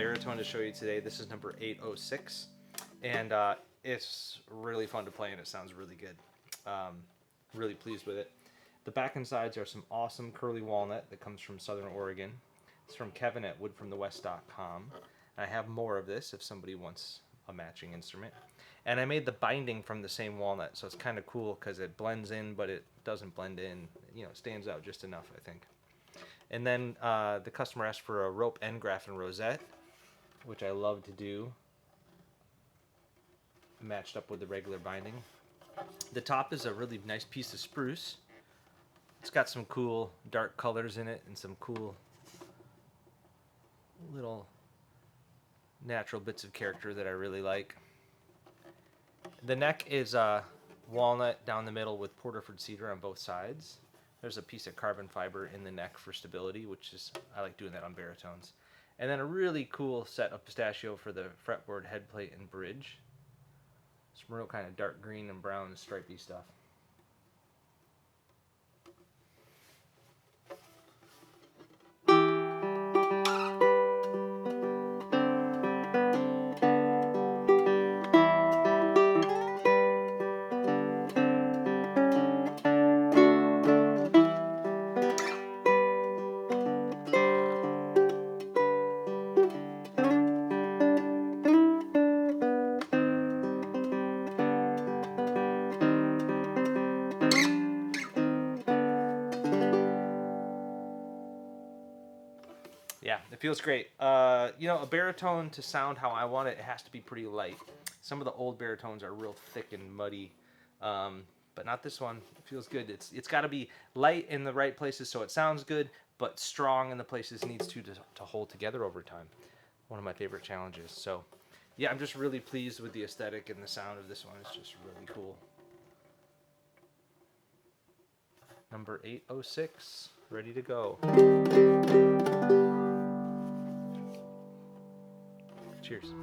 baritone to show you today. This is number 806, and it's really fun to play, and it sounds really good. Really pleased with it. The back and sides are some awesome curly walnut that comes from Southern Oregon. It's from Kevin at woodfromthewest.com. I have more of this if somebody wants a matching instrument. And I made the binding from the same walnut, so it's kind of cool because it blends in, but it doesn't blend in. You know, it stands out just enough, I think. And then the customer asked for a rope end graft and rosette, which I love to do, matched up with the regular binding. The top is a really nice piece of spruce. It's got some cool dark colors in it and some cool little natural bits of character that I really like. The neck is walnut down the middle with Porterford cedar on both sides. There's a piece of carbon fiber in the neck for stability, which is, I like doing that on baritones. And then a really cool set of pistachio for the fretboard head plate and bridge. Some real kind of dark green and brown stripy stuff. Yeah, it feels great. You know, a baritone to sound how I want it, it has to be pretty light. Some of the old baritones are real thick and muddy, but not this one. It feels good. It's got to be light in the right places so it sounds good, but strong in the places it needs to hold together over time. One of my favorite challenges. So, yeah, I'm just really pleased with the aesthetic and the sound of this one. It's just really cool. Number 806, ready to go. Cheers.